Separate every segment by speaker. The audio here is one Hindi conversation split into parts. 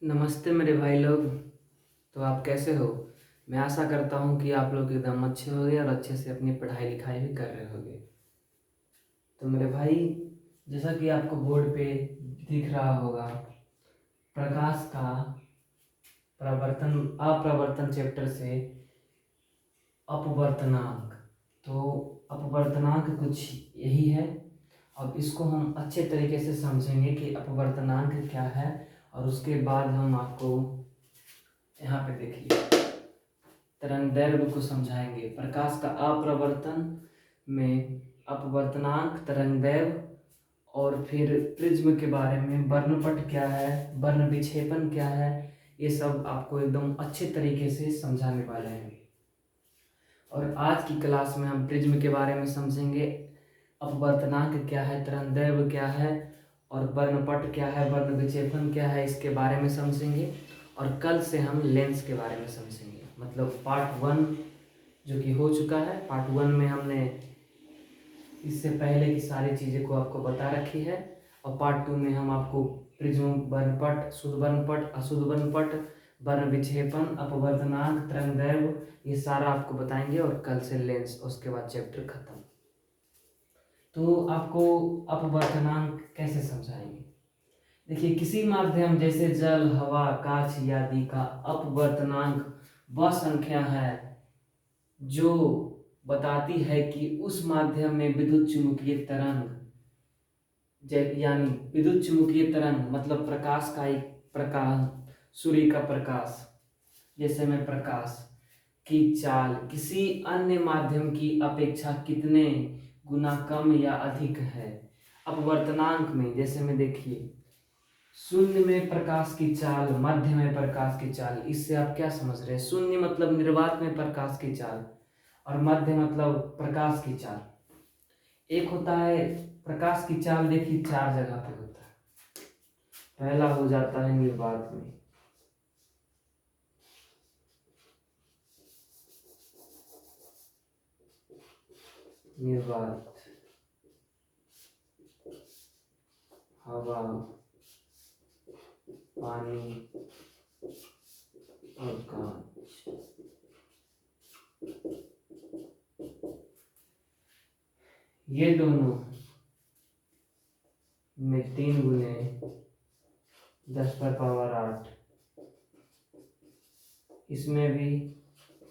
Speaker 1: नमस्ते मेरे भाई लोग। तो आप कैसे हो? मैं आशा करता हूँ कि आप लोग एकदम अच्छे होंगे और अच्छे से अपनी पढ़ाई लिखाई भी कर रहे होंगे। तो मेरे भाई, जैसा कि आपको बोर्ड पे दिख रहा होगा, प्रकाश का प्रवर्तन अप्रवर्तन चैप्टर से अपवर्तनांक। तो अपवर्तनांक कुछ यही है। अब इसको हम अच्छे तरीके से समझेंगे कि अपवर्तनांक क्या है, और उसके बाद हम आपको यहाँ पे देखिए तरंगदैर्घ्य को समझाएंगे। प्रकाश का अप्रवर्तन में अपवर्तनांक, तरंगदैर्घ्य, और फिर प्रिज्म के बारे में, वर्णपट क्या है, वर्ण विक्षेपण क्या है, ये सब आपको एकदम अच्छे तरीके से समझाने वाले हैं। और आज की क्लास में हम प्रिज्म के बारे में समझेंगे, अपवर्तनांक क्या है, तरंगदैर्घ्य क्या है, और वर्णपट क्या है, वर्ण विक्षेपण क्या है, इसके बारे में समझेंगे। और कल से हम लेंस के बारे में समझेंगे। मतलब पार्ट 1 जो कि हो चुका है, पार्ट 1 में हमने इससे पहले की सारी चीज़ें को आपको बता रखी है, और पार्ट 2 में हम आपको प्रिज्म, वर्णपट, शुद्ध वर्णपट, अशुद्ध वर्णपट, वर्ण विक्षेपन, अपवर्तनांक, तरंगदैर्घ्य, ये सारा आपको बताएंगे। और कल से लेंस, उसके बाद चैप्टर खत्म। तो आपको अपवर्तनांक कैसे समझाएंगे? देखिए, किसी माध्यम जैसे जल, हवा, कांच आदि का अपवर्तनांक वह संख्या है जो बताती है कि उस माध्यम में विद्युत चुम्बकीय तरंग, यानी विद्युत चुम्बकीय तरंग मतलब प्रकाश का एक प्रकाश, सूर्य का प्रकाश, जैसे में प्रकाश की चाल किसी अन्य माध्यम की अपेक्षा कितने गुना कम या अधिक है। अपवर्तनांक में जैसे में देखिए, शून्य में प्रकाश की चाल, मध्य में प्रकाश की चाल, इससे आप क्या समझ रहे हैं? शून्य मतलब निर्वात में प्रकाश की चाल, और मध्य मतलब प्रकाश की चाल। एक होता है प्रकाश की चाल, देखिए 4 जगह पे होता है। पहला हो जाता है निर्वात में, निर्वात, हवा, पानी और कांच। ये दोनों में 3 गुने 10⁻8, इसमें भी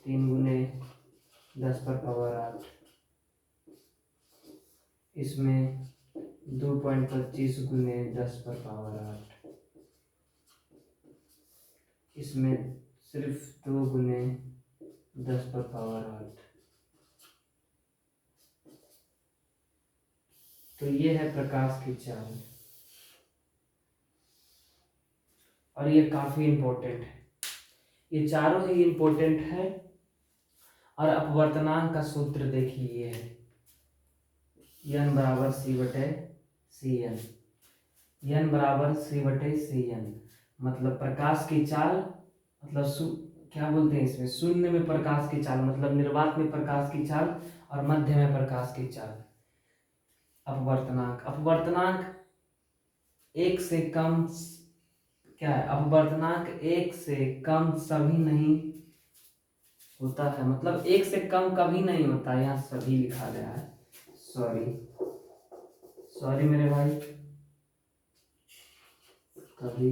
Speaker 1: 3 गुने 10⁻8, इसमें 2.25 गुने 10⁻8, इसमें सिर्फ 2 गुने 10⁻8। तो ये है प्रकाश की चाल, और ये काफी इंपॉर्टेंट है। ये चारों ही इंपॉर्टेंट है। और अपवर्तनांक का सूत्र देखिए, ये है n बराबर c बटे सी एन। n बराबर c बटे सी एन मतलब प्रकाश की चाल, मतलब क्या बोलते हैं इसमें, शून्य में प्रकाश की चाल मतलब निर्वात में प्रकाश की चाल, और मध्य में प्रकाश की चाल। अपवर्तनांक, अपवर्तनांक एक से कम क्या है? अपवर्तनांक एक से कम सभी नहीं होता है, मतलब एक से कम कभी नहीं होता। यहाँ सभी लिखा गया है, सॉरी सॉरी मेरे भाई, कभी,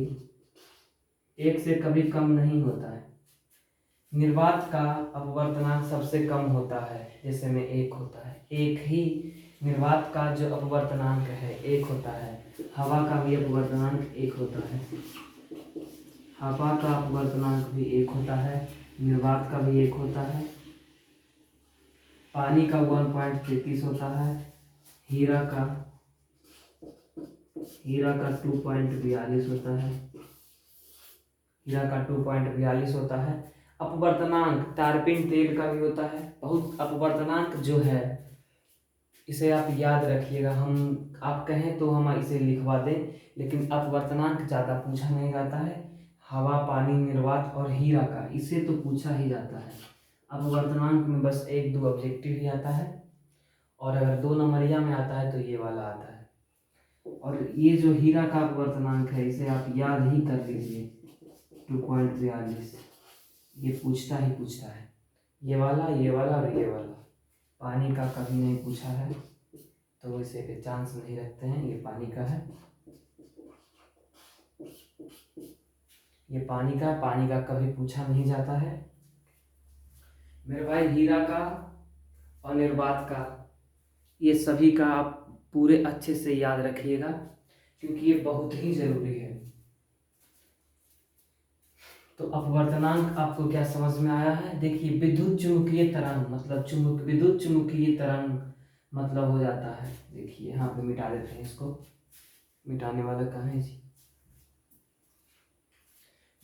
Speaker 1: एक से कभी कम नहीं होता है। निर्वात का अपवर्तनांक सबसे कम होता है, जैसे में 1 होता है। एक ही निर्वात का जो अपवर्तनांक है 1 होता है। हवा का भी अपवर्तनांक 1 होता है, हवा का अपवर्तनांक भी 1 होता है, निर्वात का भी 1 होता है। पानी का 1.33 होता है, हीरा का 2.42 होता है, हीरा का 2.42 होता है। अपवर्तनांक तारपीन तेल का भी होता है। बहुत अपवर्तनांक जो है, इसे आप याद रखिएगा। हम आप कहें तो हम इसे लिखवा दें, लेकिन अपवर्तनांक ज़्यादा पूछा नहीं जाता है। हवा, पानी, निर्वात और हीरा का, इसे तो पूछा ही जाता है। अपवर्तनांक में बस 1-2 ऑब्जेक्टिव ही आता है, और अगर 2 नंबरिया में आता है तो ये वाला आता है। और ये जो हीरा का अपवर्तनांक है, इसे आप याद ही कर लीजिए। 2.42 ये पूछता ही पूछता है। ये वाला और ये वाला पानी का कभी नहीं पूछा है, तो इसे पे चांस नहीं रखते हैं। ये पानी का है, ये पानी का कभी पूछा नहीं जाता है मेरे भाई। हीरा का और निर्वात का, ये सभी का आप पूरे अच्छे से याद रखिएगा, क्योंकि ये बहुत ही जरूरी है। तो अपवर्तनांक आपको क्या समझ में आया है? देखिए, विद्युत चुम्बकीय तरंग मतलब विद्युत चुम्बकीय तरंग मतलब हो जाता है। देखिए यहाँ पे मिटा देते हैं इसको, मिटाने वाला कहाँ है जी।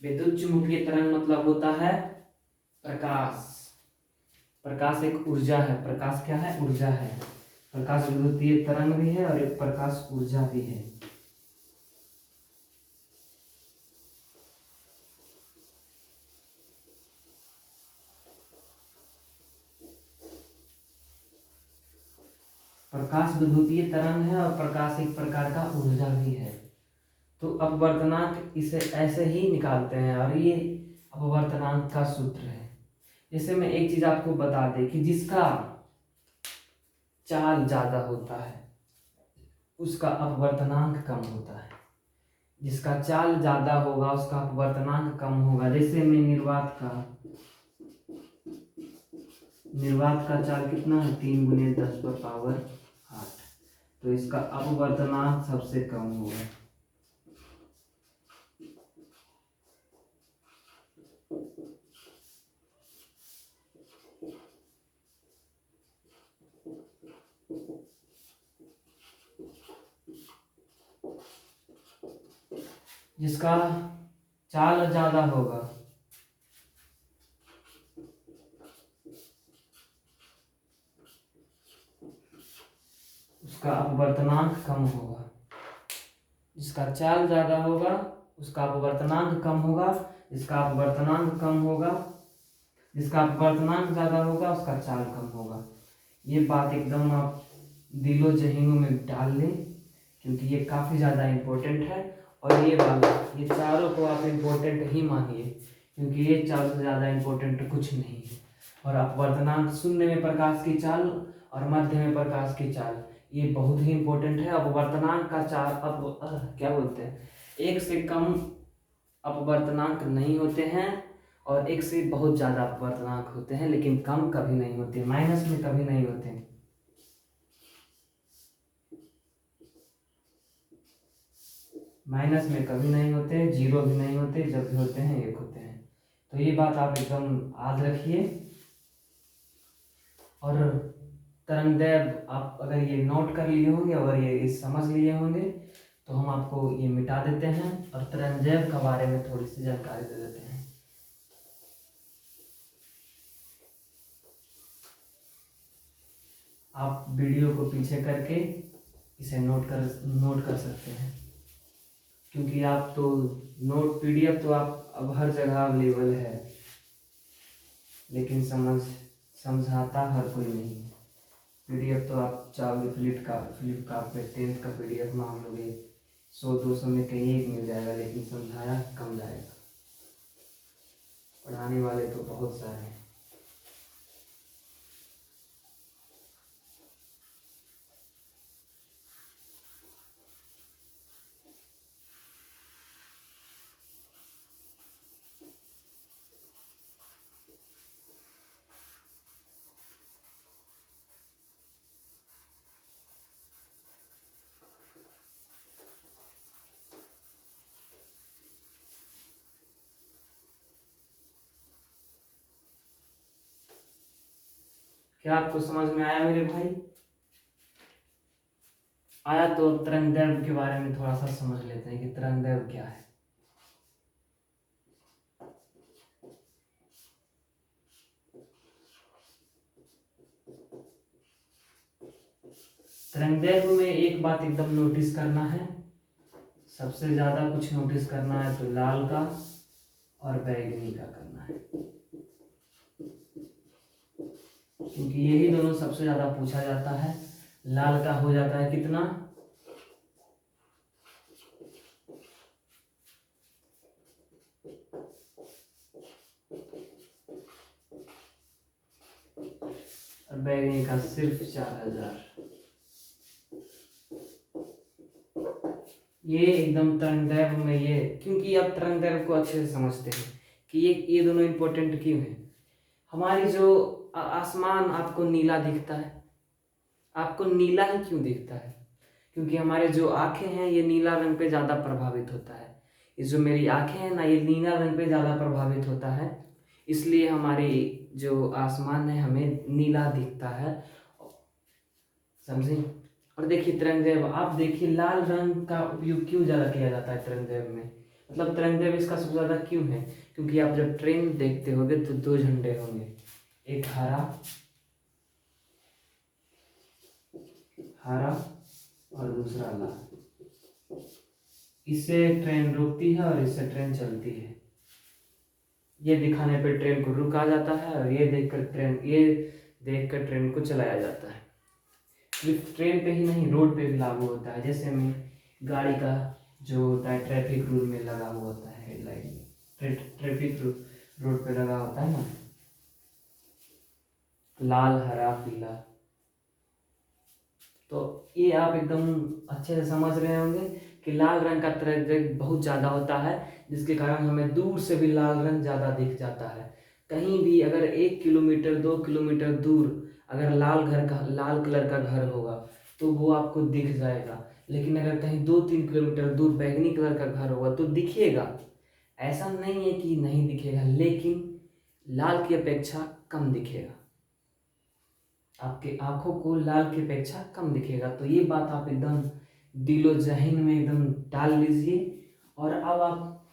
Speaker 1: विद्युत चुम्बकीय तरंग मतलब होता है प्रकाश। प्रकाश एक ऊर्जा है। प्रकाश क्या है? ऊर्जा है। प्रकाश विद्युतीय तरंग भी है और एक प्रकाश ऊर्जा भी है। प्रकाश विद्युतीय तरंग है और प्रकाश एक प्रकार का ऊर्जा भी है। तो अपवर्तनांक इसे ऐसे ही निकालते हैं और ये अपवर्तनांक का सूत्र है। जैसे मैं एक चीज आपको बता दें कि जिसका चाल ज्यादा होता है उसका अपवर्तनांक कम होता है। जिसका चाल ज्यादा होगा उसका अपवर्तनांक कम होगा। जैसे मैं निर्वात का चाल कितना है? 3 × 10⁸ तो इसका अपवर्तनांक सबसे कम होगा। जिसका चाल ज्यादा होगा उसका अपवर्तनांक कम होगा। जिसका चाल ज्यादा होगा उसका अपवर्तनांक कम होगा। जिसका अपवर्तनांक कम होगा, जिसका अपवर्तनांक ज्यादा होगा उसका चाल कम होगा। ये बात एकदम आप दिलो जहीनों में डाल लें, क्योंकि ये काफ़ी ज़्यादा इम्पोर्टेंट है। और ये चारों को आप इम्पोर्टेंट ही मानिए, क्योंकि ये चारों से ज़्यादा इम्पोर्टेंट कुछ नहीं है। और अपवर्तनांक शून्य में प्रकाश की चाल और मध्य में प्रकाश की चाल, ये बहुत ही इम्पोर्टेंट है। अपवर्तनांक का चाल क्या बोलते हैं, एक से कम अपवर्तनांक नहीं होते हैं और एक से बहुत ज़्यादा अपवर्तनांक होते हैं, लेकिन कम कभी नहीं होते, माइनस में कभी नहीं होते। माइनस में कभी नहीं होते, जीरो भी नहीं होते, जब भी होते हैं एक होते हैं। तो ये बात आप एकदम याद रखिए। और तरंगदैर्घ्य आप अगर ये नोट कर लिए होंगे और ये समझ लिए होंगे तो हम आपको ये मिटा देते हैं और तरंगदैर्घ्य के बारे में थोड़ी सी जानकारी दे देते हैं। आप वीडियो को पीछे करके इसे नोट कर सकते हैं, क्योंकि आप तो नोट पीडीएफ तो आप अब हर जगह अवेलेबल है, लेकिन समझाता हर कोई नहीं। पीडीएफ तो आप चाहोगे फ्लिपकार्ट पे 10th का पीडीएफ मांग लोगे, 100-200 में कहीं एक मिल जाएगा, लेकिन समझाया कम जाएगा। पढ़ाने वाले तो बहुत सारे हैं। क्या आपको समझ में आया मेरे भाई? आया तो तरंगदैर्घ्य के बारे में थोड़ा सा समझ लेते हैं कि तरंगदैर्घ्य क्या है। तरंगदैर्घ्य में एक बात एकदम नोटिस करना है, सबसे ज्यादा कुछ नोटिस करना है तो लाल का और बैगनी का करना है, क्योंकि यही दोनों सबसे ज्यादा पूछा जाता है। लाल का हो जाता है कितना? 1 और बैगनी का सिर्फ 4000। ये एकदम तरंगदैर्घ्य में, ये क्योंकि आप तरंगदैर्घ्य को अच्छे से समझते हैं कि ये दोनों इम्पोर्टेंट क्यों हैं। हमारी जो आसमान आपको नीला दिखता है, आपको नीला ही क्यों दिखता है? क्योंकि हमारे जो आँखें हैं ये नीला रंग पे ज़्यादा प्रभावित होता है। ये जो मेरी आँखें हैं ना, ये नीला रंग पे ज़्यादा प्रभावित होता है, इसलिए हमारी जो आसमान है हमें नीला दिखता है, समझे। और देखिए तरंगदैर्घ्य, आप देखिए लाल रंग का उपयोग क्यों ज़्यादा किया जाता है तरंगदैर्घ्य में, मतलब तरंगदैर्घ्य इसका सबसे ज़्यादा क्यों है? क्योंकि आप जब ट्रेन देखते होंगे तो 2 झंडे होंगे, एक हरा और दूसरा लाल। इससे ट्रेन रुकती है और इससे ट्रेन चलती है। ये दिखाने पर ट्रेन को रुका जाता है और ये देखकर ट्रेन को चलाया जाता है। सिर्फ ट्रेन पे ही नहीं, रोड पे भी लागू होता है। जैसे में गाड़ी का जो होता है ट्रैफिक रूल में लगा हुआ होता है, हेडलाइट में ट्रैफिक रोड पे लगा होता है ना, लाल हरा पीला। तो ये आप एकदम अच्छे से समझ रहे होंगे कि लाल रंग का तरंगदैर्घ्य बहुत ज़्यादा होता है, जिसके कारण हमें दूर से भी लाल रंग ज़्यादा दिख जाता है। कहीं भी अगर 1 किलोमीटर 2 किलोमीटर दूर अगर लाल कलर का घर होगा तो वो आपको दिख जाएगा, लेकिन अगर कहीं 2-3 किलोमीटर दूर बैगनी कलर का घर होगा तो दिखेगा। ऐसा नहीं है कि नहीं दिखेगा, लेकिन लाल की अपेक्षा कम दिखेगा, आपके आंखों को लाल की अपेक्षा कम दिखेगा। तो ये बात आप एकदम दिलो जहन में एकदम डाल लीजिए। और अब आप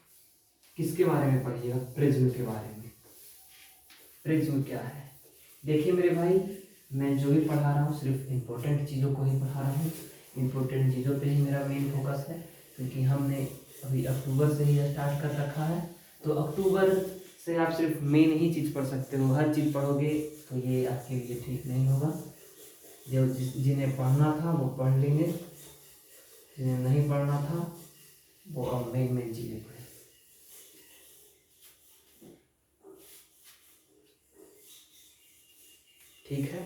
Speaker 1: किसके बारे में पढ़िएगा? प्रिज्म के बारे में। प्रिज्म क्या है? देखिए मेरे भाई, मैं जो भी पढ़ा रहा हूँ सिर्फ इम्पोर्टेंट चीज़ों को ही पढ़ा रहा हूँ। इम्पोर्टेंट चीज़ों पे ही मेरा मेन फोकस है, क्योंकि हमने अभी अक्टूबर से ही स्टार्ट कर रखा है। तो अक्टूबर से आप सिर्फ मेन ही चीज़ पढ़ सकते हो, हर चीज़ पढ़ोगे तो ये आपके लिए ठीक नहीं होगा। जो जिन्हें पढ़ना था वो पढ़ लेंगे, जिन्हें नहीं पढ़ना था वो अब मेन चीज़ें पढ़ें। ठीक है,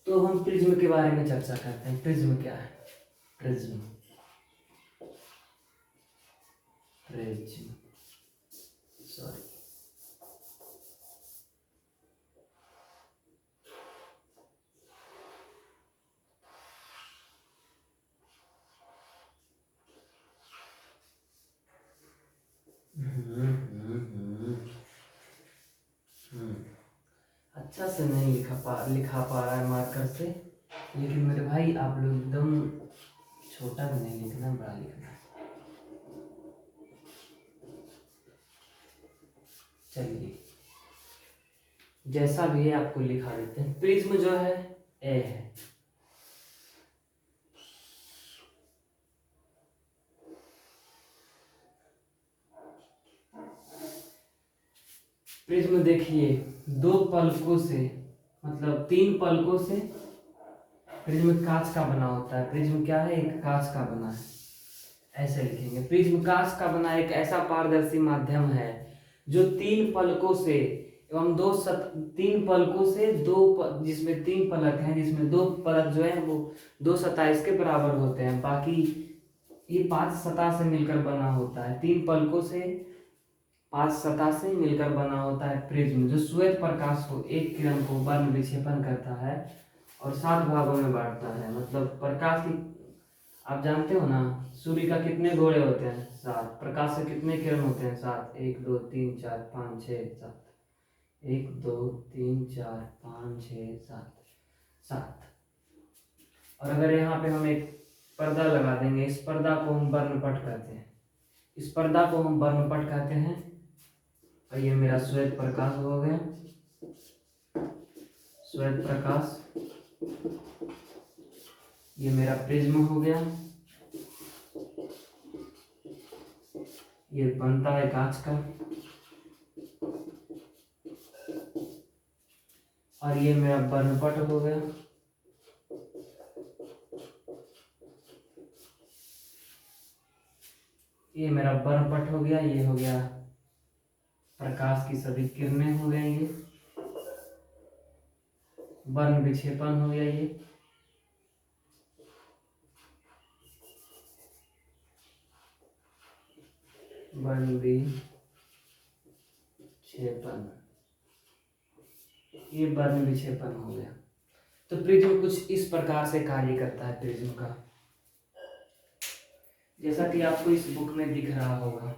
Speaker 1: तो हम प्रिज्म के बारे में चर्चा करते हैं। प्रिज्म क्या है? प्रिज्म सॉरी, अच्छा से नहीं लिखा पा रहा है मार्कर से, लेकिन मेरे भाई आप लोग एकदम छोटा भी नहीं लिखना, बड़ा लिखना। चलिए, जैसा भी है आपको लिखा देते हैं। प्रिज्म जो है ए है, प्रिज्म देखिए 2 पलकों से, मतलब 3 पलकों से प्रिज्म कांच का बना होता है। प्रिज्म क्या है? एक कांच का बना है, ऐसे लिखेंगे। प्रिज्म कांच का बना एक ऐसा पारदर्शी माध्यम है जो 3 पलकों से एवं 3 पलकों से जिसमें 3 पलक हैं, जिसमें 2 पलक जो है वो 2 सतह इसके बराबर होते हैं, बाकी ये 5 सतह से मिलकर बना होता है। 3 पलकों से 5 सतह से मिलकर बना होता है प्रिज्म, जो श्वेत प्रकाश को, एक किरण को वर्ण विक्षेपण करता है और 7 भागों में बांटता है। मतलब प्रकाश की, आप जानते हो ना, सूर्य का कितने गोले होते हैं? 7। प्रकाश से कितने किरण होते हैं? 7। 1 2 3 4 5 6 7। 1 2 3 4 5 6 7। और अगर यहाँ पे हम एक पर्दा लगा देंगे, इस पर्दा को हम वर्णपट कहते हैं। इस पर्दा को हम वर्णपट कहते हैं। और ये मेरा श्वेत प्रकाश हो गया, श्वेत प्रकाश। ये मेरा प्रिज्म हो गया, ये बनता है कांच का। और ये मेरा वर्णपट हो गया, ये मेरा वर्णपट हो गया। ये हो गया, प्रकाश की सभी किरणें हो गई। वर्ण विक्षेपण हो गया ये। वर्ण विक्षेपण, ये वर्ण विक्षेपण हो गया। तो प्रिज्म कुछ इस प्रकार से कार्य करता है प्रिज्म का, जैसा कि आपको इस बुक में दिख रहा होगा।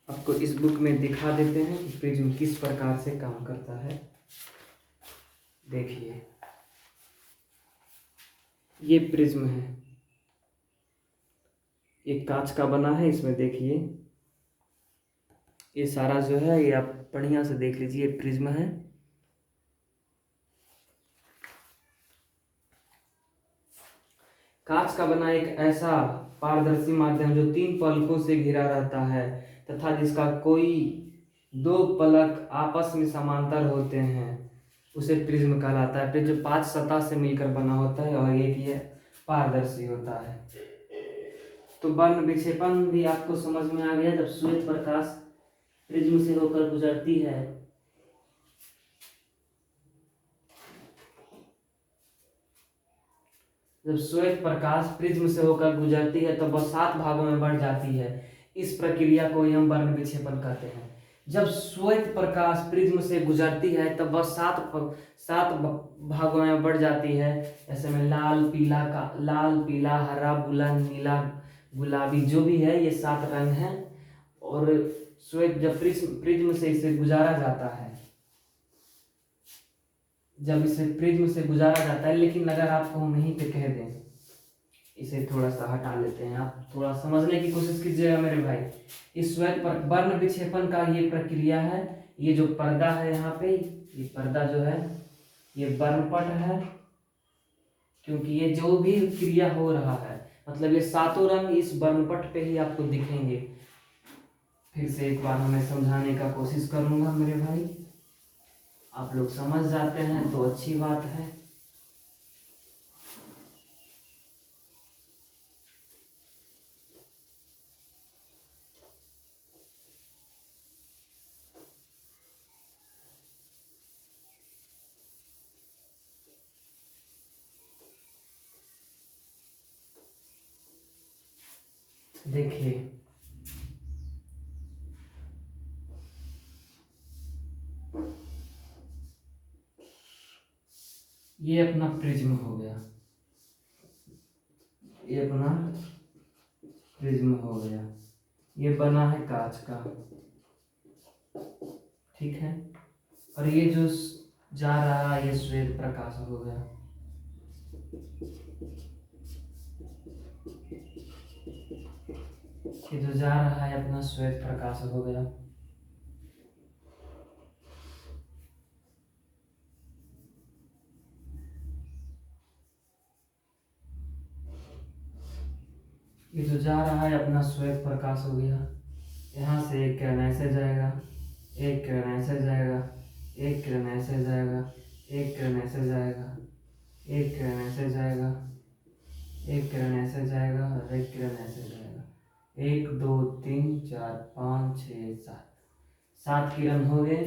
Speaker 1: आपको इस बुक में दिखा देते हैं कि प्रिज्म किस प्रकार से काम करता है। देखिए, ये प्रिज्म है, ये कांच का बना है। इसमें देखिए, ये सारा जो है, ये आप बढ़िया से देख लीजिए, ये प्रिज्म है। कांच का बना एक ऐसा पारदर्शी माध्यम जो 3 पलकों से घिरा रहता है तथा जिसका कोई 2 पलक आपस में समांतर होते हैं, उसे प्रिज्म कहलाता है। प्रिज्म 5 सतह से मिलकर बना होता है और एक ये पारदर्शी होता है। तो वर्ण विक्षेपण भी आपको समझ में आ गया। जब श्वेत प्रकाश प्रिज्म से होकर गुजरती है, जब श्वेत प्रकाश प्रिज्म से होकर गुजरती है तो वह 7 भागों में बढ़ जाती है। इस प्रक्रिया को हम वर्ण विक्षेपण कहते हैं। जब श्वेत प्रकाश प्रिज्म से गुजरती है तब वह 7 भागों में बढ़ जाती है। ऐसे में लाल पीला हरा बुला नीला गुलाबी जो भी है, ये 7 रंग हैं। और श्वेत जब प्रिज्म से इसे गुजारा जाता है, जब इसे प्रिज्म से गुजारा जाता है, लेकिन अगर आपको हम यहीं पे कह दें, इसे थोड़ा सा हटा लेते हैं, आप थोड़ा समझने की कोशिश कीजिएगा मेरे भाई। इस श्वेत पर वर्ण विक्षेपण का ये प्रक्रिया है। ये जो पर्दा है यहाँ पे, ये पर्दा जो है ये वर्णपट है, क्योंकि ये जो भी क्रिया हो रहा है, मतलब ये 7 रंग इस वर्णपट पे ही आपको दिखेंगे। फिर से एक बार मैं समझाने का कोशिश करूंगा मेरे भाई, आप लोग समझ जाते हैं तो अच्छी बात है। देखिए, ये अपना प्रिज्म हो गया, ये अपना प्रिज्म हो गया। ये बना है कांच का, ठीक है। और ये जो जा रहा है, ये श्वेत प्रकाश हो गया। ये जो जा रहा है अपना श्वेत प्रकाश हो गया। ये जो जा रहा है अपना श्वेत प्रकाश हो गया। यहाँ से एक किरण ऐसे जाएगा, एक किरण ऐसे जाएगा, एक किरण ऐसे जाएगा, एक किरण ऐसे जाएगा, एक किरण ऐसे जाएगा, एक किरण ऐसे जाएगा और एक किरण ऐसे जाएगा। 1 2 3 4 5 6 7, 7 किरण हो गए।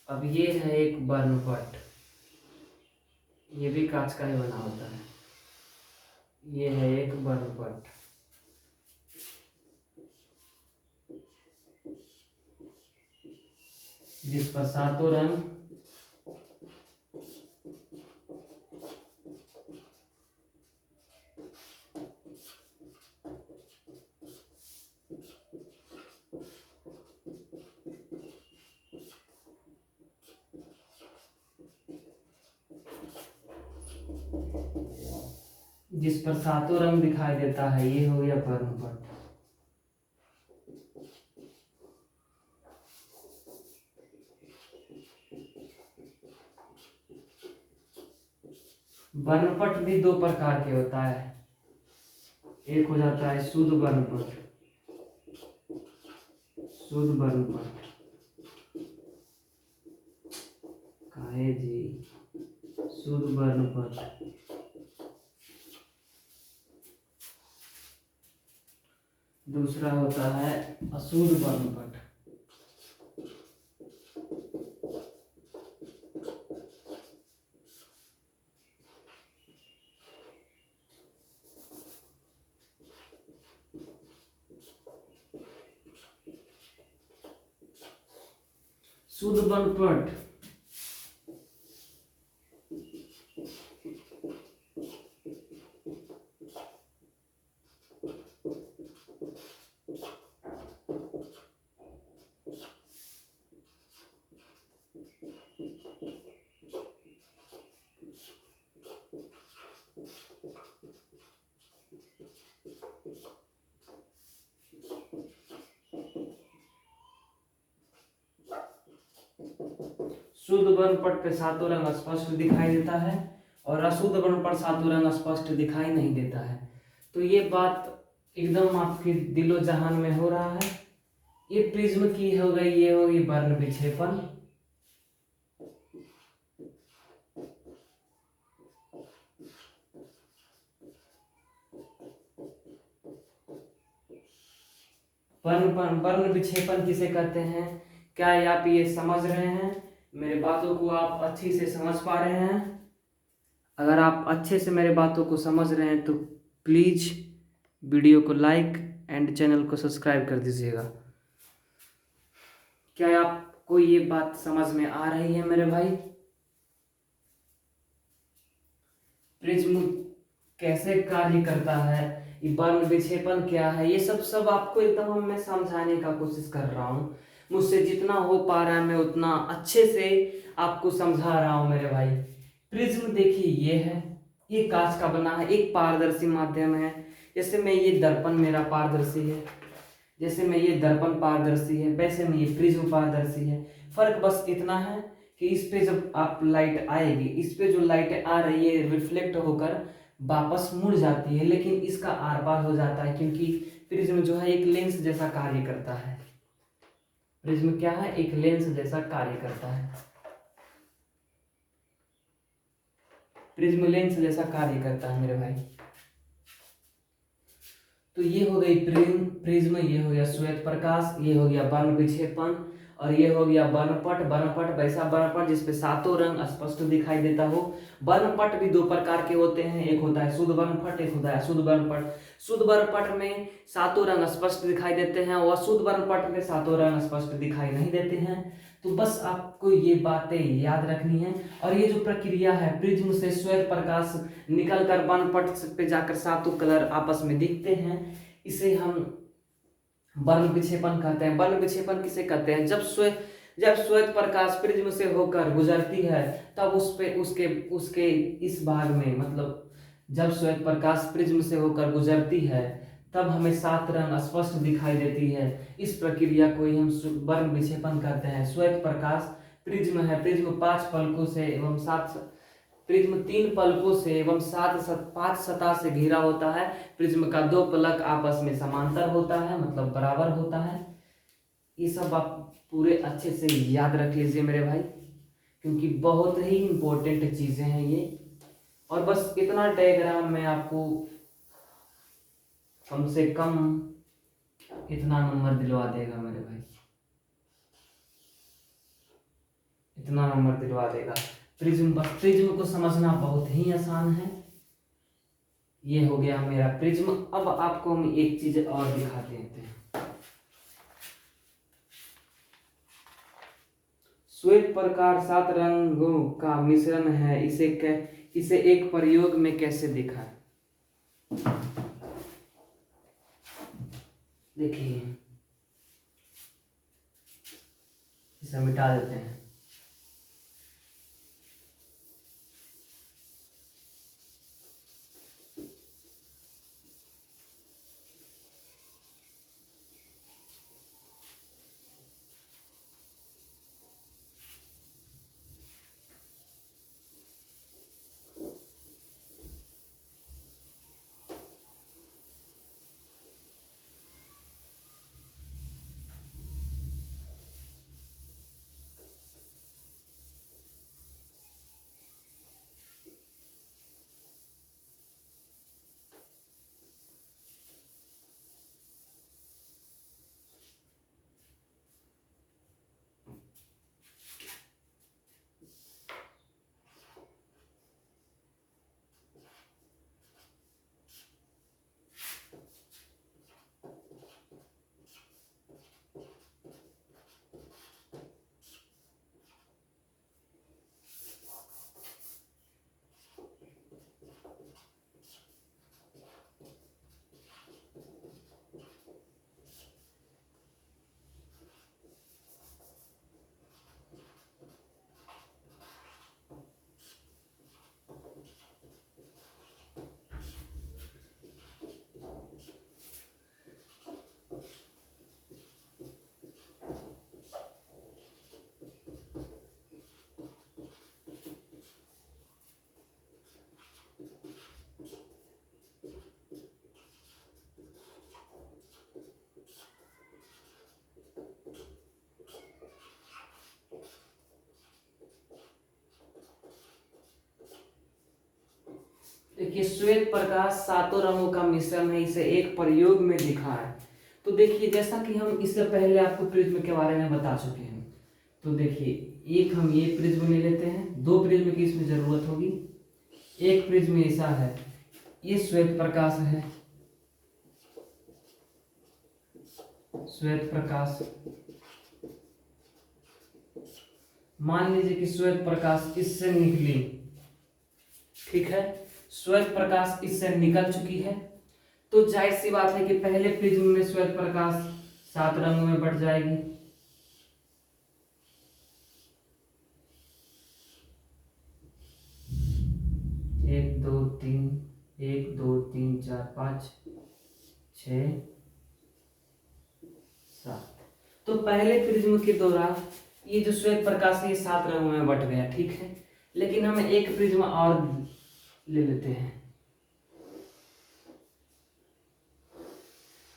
Speaker 1: अब ये है एक वर्णपट, ये भी कांच का ही बना होता है। ये है एक वर्णपट, जिस पर 7 रंग जिस पर 7 रंग दिखाई देता है, ये हो गया वर्णपट। वर्णपट भी 2 प्रकार के होता है। एक हो जाता है शुद्ध वर्णपट, शुद्ध वर्णपट काहे जी, शुद्ध वर्णपट। दूसरा होता है अशुद्ध वर्णपट। शुद्ध वर्णपट शुद्ध वर्णपट पे सातों रंग स्पष्ट दिखाई देता है और अशुद्ध वर्णपट सातों रंग स्पष्ट दिखाई नहीं देता है। तो ये बात एकदम आपके दिलो जहान में हो रहा है। ये प्रिज्म की हो गई, ये होगी वर्ण विक्षेपण। वर्ण विक्षेपण किसे कहते हैं? क्या आप ये समझ रहे हैं? मेरे बातों को आप अच्छी से समझ पा रहे हैं? अगर आप अच्छे से मेरे बातों को समझ रहे हैं तो प्लीज वीडियो को लाइक एंड चैनल को सब्सक्राइब कर दीजिएगा। क्या आपको ये बात समझ में आ रही है मेरे भाई? प्रिज्म कैसे कार्य करता है, ये वर्ण विक्षेपण क्या है, ये सब आपको एकदम मैं समझाने का कोशिश कर रहा हूँ। मुझसे जितना हो पा रहा है मैं उतना अच्छे से आपको समझा रहा हूँ मेरे भाई। प्रिज्म देखिए ये है, ये कांच का बना है, एक पारदर्शी माध्यम है। जैसे मैं ये दर्पण मेरा पारदर्शी है, जैसे मैं ये दर्पण पारदर्शी है, वैसे में ये प्रिज्म पारदर्शी है। फर्क बस इतना है कि इस पे जब आप लाइट आएगी, इस पे जो लाइट आ रही है रिफ्लेक्ट होकर वापस मुड़ जाती है, लेकिन इसका आर पार हो जाता है, क्योंकि प्रिज्म जो है एक लेंस जैसा कार्य करता है। प्रिज्म क्या है? एक लेंस जैसा कार्य करता है। प्रिज्म लेंस जैसा कार्य करता है मेरे भाई। तो ये हो गई प्रिज्म, ये हो गया श्वेत प्रकाश, ये हो गया वर्ण विक्षेपण, और ये हो गया वर्णपट। वर्णपट वैसा वर्णपट जिसपे सातों रंग स्पष्ट दिखाई देता हो। वर्णपट भी दो प्रकार के होते हैं, एक होता है शुद्ध वर्णपट, एक होता है अशुद्ध वर्णपट। शुद्ध वर्णपट में सातों रंग स्पष्ट दिखाई देते हैं और अशुद्ध वर्णपट में सातों रंग स्पष्ट दिखाई नहीं देते हैं। तो बस आपको ये बातें याद रखनी है। और ये जो प्रक्रिया है, प्रिज्म से श्वेत प्रकाश निकलकर वर्णपट पे जाकर सातों कलर आपस में दिखते हैं, इसे हम वर्ण विक्षेपण कहते हैं। वर्ण विक्षेपण किसे कहते हैं? जब श्वेत प्रकाश प्रिज्म से होकर गुजरती है तब उस पे उसके इस भाग में, मतलब जब श्वेत प्रकाश प्रिज्म से होकर गुजरती है तब हमें सात रंग स्पष्ट दिखाई देती है। इस प्रक्रिया को ही हम वर्ण विक्षेपण कहते हैं। श्वेत प्रकाश प्रिज्म है, प्रिज्म पांच पलकों से एवं प्रिज्म तीन पलकों से एवं पांच सतह से घिरा होता है। प्रिज्म का दो पलक आपस में समांतर होता है, मतलब बराबर होता है। ये सब आप पूरे अच्छे से याद रख लीजिए मेरे भाई, क्योंकि बहुत ही इंपॉर्टेंट चीजें हैं ये। और बस इतना डायग्राम में आपको कम से कम इतना नंबर दिलवा देगा मेरे भाई, इतना नंबर दिलवा देगा। प्रिज्म को समझना बहुत ही आसान है। ये हो गया मेरा प्रिज्म। अब आपको हम एक चीज और दिखा देते हैं। श्वेत प्रकाश सात रंगों का मिश्रण है, इसे एक प्रयोग में कैसे दिखा? देखिए, इसे मिटा देते हैं। देखिए श्वेत प्रकाश सातों रंगों का मिश्रण है, इसे एक प्रयोग में लिखा है। तो देखिए जैसा कि हम इससे पहले आपको प्रिज्म के बारे में बता चुके हैं, तो देखिए एक हम ये प्रिज्म ले लेते हैं, दो प्रिज्म की इसमें जरूरत होगी। एक प्रिज्म ऐसा है, ये श्वेत प्रकाश है, श्वेत प्रकाश। मान लीजिए कि श्वेत प्रकाश इससे निकली, ठीक है, श्वेत प्रकाश इससे निकल चुकी है, तो जाहिर सी बात है कि पहले प्रिज्म में श्वेत प्रकाश 7 रंगों में बट जाएगी। एक दो तीन, 1 2 3 4 5 6 7। तो पहले प्रिज्म के दौरान ये जो श्वेत प्रकाश है ये 7 रंगों में बट गया, ठीक है। लेकिन हम एक प्रिज्म और ले लेते हैं,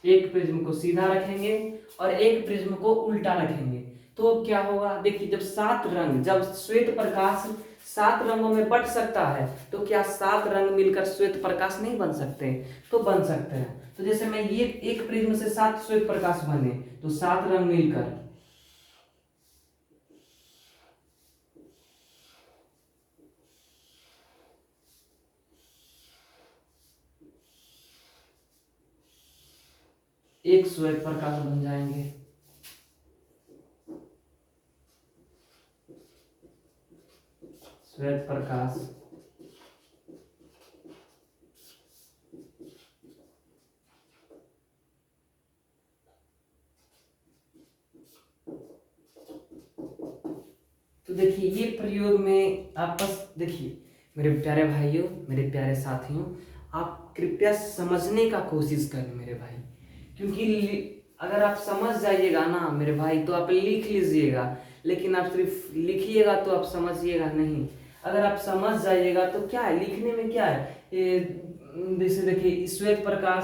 Speaker 1: एक प्रिज्म को सीधा रखेंगे और एक प्रिज्म को उल्टा रखेंगे। तो अब क्या होगा, देखिए जब 7 रंग, जब श्वेत प्रकाश 7 रंगों में बट सकता है, तो क्या 7 रंग मिलकर श्वेत प्रकाश नहीं बन सकते? तो बन सकते हैं। तो जैसे मैं ये एक प्रिज्म से 7 श्वेत प्रकाश बने, तो 7 रंग मिलकर एक श्वेत प्रकाश बन जाएंगे। श्वेत प्रकाश तो देखिए ये प्रयोग में आपस, देखिए मेरे प्यारे भाइयों, मेरे प्यारे साथियों, आप कृपया समझने का कोशिश करें मेरे भाई, क्योंकि अगर आप समझ जाइएगा ना मेरे भाई तो आप लिख लीजिएगा, लेकिन आप सिर्फ लिखिएगा तो आप समझिएगा नहीं। अगर आप समझ जाइएगा तो क्या है, लिखने में क्या है, जैसे देखिए श्वेत प्रकाश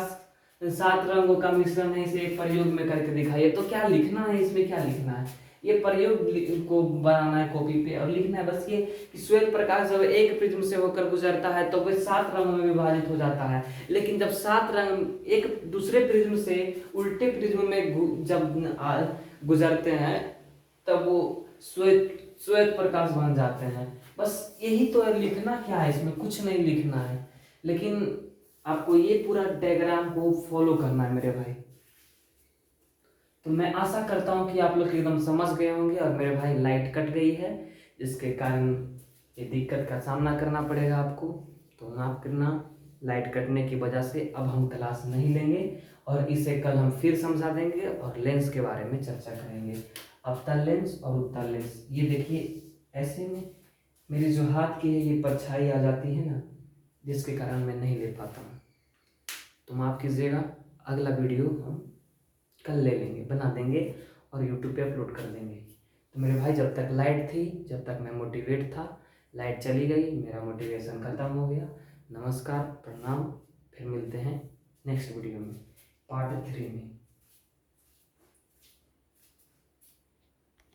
Speaker 1: 7 रंगों का मिश्रण है, इसे एक प्रयोग में करके दिखाइए, तो क्या लिखना है, इसमें क्या लिखना है, ये प्रयोग को बनाना है कॉपी पे और लिखना है बस ये कि श्वेत प्रकाश जब एक प्रिज्म से होकर गुजरता है तो वह 7 रंगों में विभाजित हो जाता है। लेकिन जब 7 रंग एक दूसरे प्रिज्म से उल्टे प्रिज्म में जब गुजरते हैं तब वो श्वेत प्रकाश बन जाते हैं। बस यही तो है, लिखना क्या है, इसमें कुछ नहीं लिखना है, लेकिन आपको ये पूरा डायग्राम को फॉलो करना है मेरे भाई। तो मैं आशा करता हूँ कि आप लोग एकदम समझ गए होंगे। और मेरे भाई लाइट कट गई है, जिसके कारण ये दिक्कत का सामना करना पड़ेगा आपको, तो माफ करना। लाइट कटने की वजह से अब हम क्लास नहीं लेंगे और इसे कल हम फिर समझा देंगे और लेंस के बारे में चर्चा करेंगे। अवतल लेंस और उत्तल लेंस, ये देखिए ऐसे में मेरी जो हाथ की है ये परछाई आ जाती है ना, जिसके कारण मैं नहीं ले पाता हूँ, तो माफ़ कीजिएगा। अगला वीडियो हम कल ले लेंगे, बना देंगे और यूट्यूब पे अपलोड कर देंगे। तो मेरे भाई जब तक लाइट थी, जब तक मैं मोटिवेट था, लाइट चली गई, मेरा मोटिवेशन ख़त्म हो गया। नमस्कार, प्रणाम, फिर मिलते हैं नेक्स्ट वीडियो में, पार्ट 3 में।